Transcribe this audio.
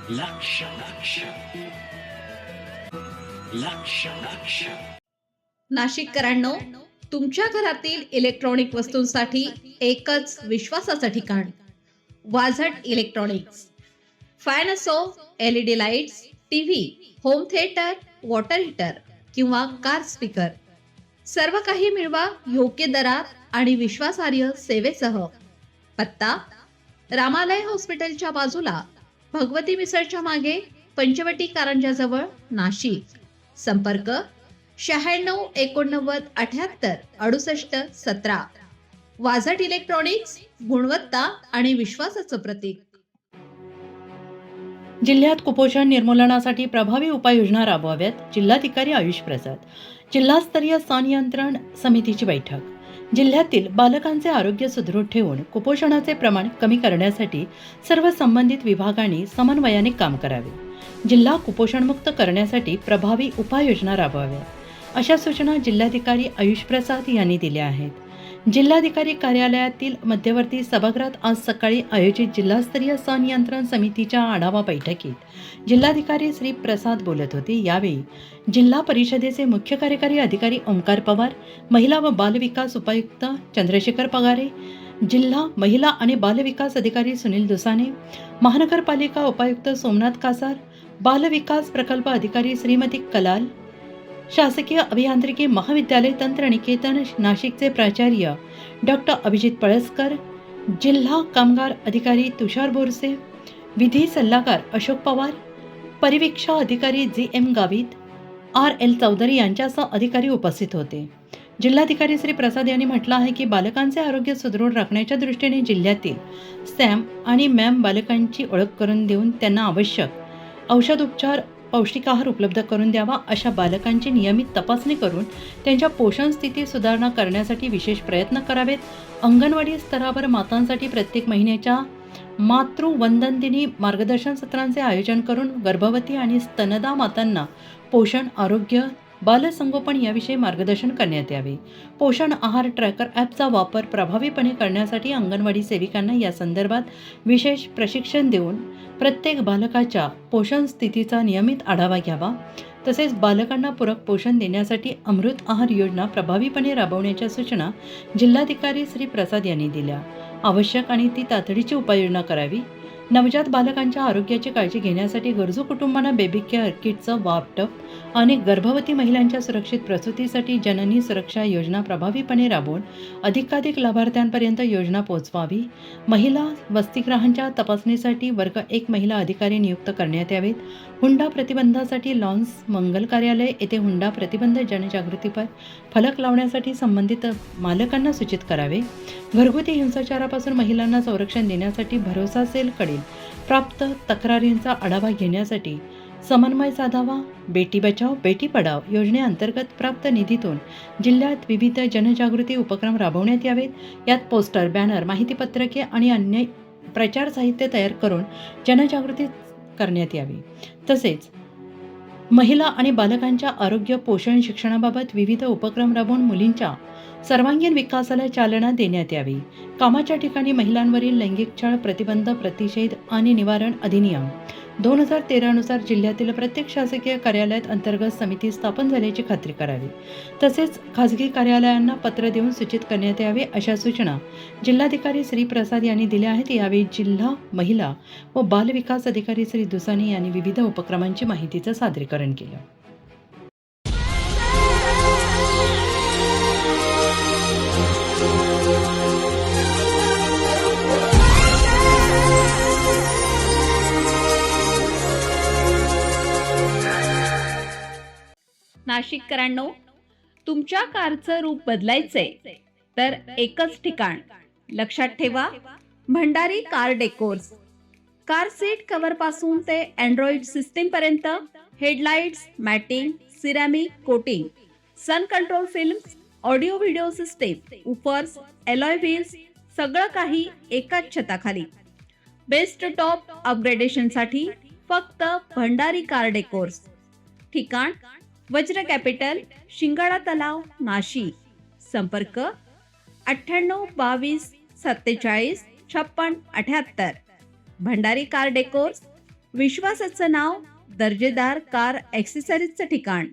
लक्ष लक्ष लक्ष लक्ष नाशिककरांनो, तुमच्या घरातील इलेक्ट्रॉनिक वस्तूंसाठी एकच विश्वासाचं ठिकाण, वाझट इलेक्ट्रॉनिक्स. फॅन असो, LED lights, TV, home theatre, water heater किंवा कार स्पीकर, सर्व काही मिळवा योग्य दरात आणि विश्वासार्ह सेवेसह. पत्ता: रामालय हॉस्पिटलच्या बाजूला, भगवती मिसळच्या मागे, पंचवटी कारंजाजवळ, नाशिक. संपर्क: 96 89 78 68 17. वाझट इलेक्ट्रॉनिक्स, गुणवत्ता आणि विश्वासाचं प्रतीक. जिल्ह्यात कुपोषण निर्मूलनासाठी प्रभावी उपाययोजना राबवाव्यात. जिल्हाधिकारी आयुष प्रसाद. जिल्हास्तरीय संनियंत्रण समितीची बैठक. जिल्ह्यातील बालकांचे आरोग्य सुदृढ ठेवून कुपोषणाचे प्रमाण कमी करण्यासाठी सर्व संबंधित विभागांनी समन्वयाने काम करावे. जिल्हा कुपोषणमुक्त करण्यासाठी प्रभावी उपाययोजना राबवाव्यात, अशा सूचना जिल्हाधिकारी आयुष प्रसाद यांनी दिल्या आहेत. जिल्हाधिकारी कार्यालयातील मध्यवर्ती सभागृहात आज सकाळी आयोजित जिल्हास्तरीय संनियंत्रण समितीच्या आढावा बैठकीत जिल्हाधिकारी श्री प्रसाद बोलत होते. यावेळी जिल्हा परिषदेचे मुख्य कार्यकारी अधिकारी ओंकार पवार, महिला व बालविकास उपायुक्त चंद्रशेखर पगारे, जिल्हा महिला आणि बालविकास अधिकारी सुनील दुसाने, महानगरपालिका उपायुक्त सोमनाथ कासार, बालविकास प्रकल्प अधिकारी श्रीमती कलाल, शासकीय अभियांत्रिकी महाविद्यालय तंत्रनिकेतन नाशिकचे प्राचार्य डॉक्टर अभिजित पळसकर, जिल्हा कामगार अधिकारी तुषार बोरसे, विधी सल्लागार अशोक पवार, परिवीक्षा अधिकारी GM गावित, RL चौधरी यांच्यासह अधिकारी उपस्थित होते. जिल्हाधिकारी श्री प्रसाद यांनी म्हटलं आहे की बालकांचे आरोग्य सुदृढ राखण्याच्या दृष्टीने जिल्ह्यातील सॅम आणि मॅम बालकांची ओळख करून देऊन त्यांना आवश्यक औषधोपचार, पौष्टिक आहार उपलब्ध करून द्यावा. अशा बालकांची नियमित तपासणी करून त्यांच्या पोषण स्थिती सुधारणा करण्यासाठी विशेष प्रयत्न करावेत. अंगणवाडी स्तरावर मातांसाठी प्रत्येक महिन्याच्या मातृवंदन दिनी मार्गदर्शन सत्रांचे आयोजन करून गर्भवती आणि स्तनदा मातांना पोषण, आरोग्य, बालसंगोपन याविषयी मार्गदर्शन करण्यात यावे. पोषण आहार ट्रॅकर ॲपचा वापर प्रभावीपणे करण्यासाठी अंगणवाडी सेविकांना या संदर्भात विशेष प्रशिक्षण देऊन प्रत्येक बालकाच्या पोषण स्थितीचा नियमित आढावा घ्यावा. तसेच बालकांना पूरक पोषण देण्यासाठी अमृत आहार योजना प्रभावीपणे राबवण्याच्या सूचना जिल्हाधिकारी श्री प्रसाद यांनी दिल्या. आवश्यक आणि ती तातडीची उपाययोजना करावी. नवजात बालकांच्या आरोग्याची काळजी घेण्यासाठी गरजू कुटुंबांना बेबी केअर किटचं वाटप आणि गर्भवती महिलांच्या सुरक्षित प्रसूतीसाठी जननी सुरक्षा योजना प्रभावीपणे राबवून अधिकाधिक लाभार्थ्यांपर्यंत योजना पोहोचवावी. महिला वसतिगृहांच्या तपासणीसाठी वर्ग 1 महिला अधिकारी नियुक्त करण्यात यावेत. हुंडा प्रतिबंधासाठी लॉन्स मंगल कार्यालय येथे हुंडा प्रतिबंध जनजागृतीपर फलक लावण्यासाठी संबंधित मालकांना सूचित करावे. घरगुती हिंसाचारापासून महिलांना संरक्षण देण्यासाठी भरोसा सेलकडील प्राप्त तक्रारींचा आढावा घेण्यासाठी समन्वय साधावा. बेटी बचाव बेटी पढाव योजनेअंतर्गत प्राप्त निधीतून जिल्ह्यात विविध जनजागृती उपक्रम राबवण्यात यावेत. यात पोस्टर, बॅनर, माहितीपत्रके आणि अन्य प्रचार साहित्य तयार करून जनजागृती करण्यात यावी. तसेच महिला आणि बालकांच्या आरोग्य, पोषण, शिक्षणाबाबत विविध उपक्रम राबवून मुलींच्या सर्वांगीण विकासाला चालना देण्यात यावी. कामाच्या ठिकाणी महिलांवरील लैंगिक छळ प्रतिबंध, प्रतिषेध आणि निवारण अधिनियम 2013 नुसार जिल्ह्यातील प्रत्येक शासकीय कार्यालयात अंतर्गत समिती स्थापन झाल्याची खात्री करावी. तसेच खासगी कार्यालयांना पत्र देऊन सूचित करण्यात यावे, अशा सूचना जिल्हाधिकारी श्री प्रसाद यांनी दिल्या आहेत. यावेळी जिल्हा महिला व बाल विकास अधिकारी श्री दुसानी यांनी विविध उपक्रमांची माहितीचं सादरीकरण केलं. नाशिककरांनो, तुमच्या कारचं रूप बदलायचंय तर एकच ठिकाण. लक्षात ठेवा, Bhandari car decors. Car seat cover पासून ते अँड्रॉइड सिस्टीम पर्यंत, headlights, matting, ceramic coating, sun control films, audio video system, woofers, alloy wheels, सगळं काही एकाच छताखाली. बेस्ट टॉप अपग्रेडेशनसाठी फक्त भंडारी कार डेकोर्स. ठिकाण: वज्र कॅपिटल, शिंगाडा तलाव, नाशिक. संपर्क: 98 22 47 56 78. भंडारी कार डेकोर्स, विश्वासाचं नाव, दर्जेदार कार ॲक्सेसरीजचं ठिकाण.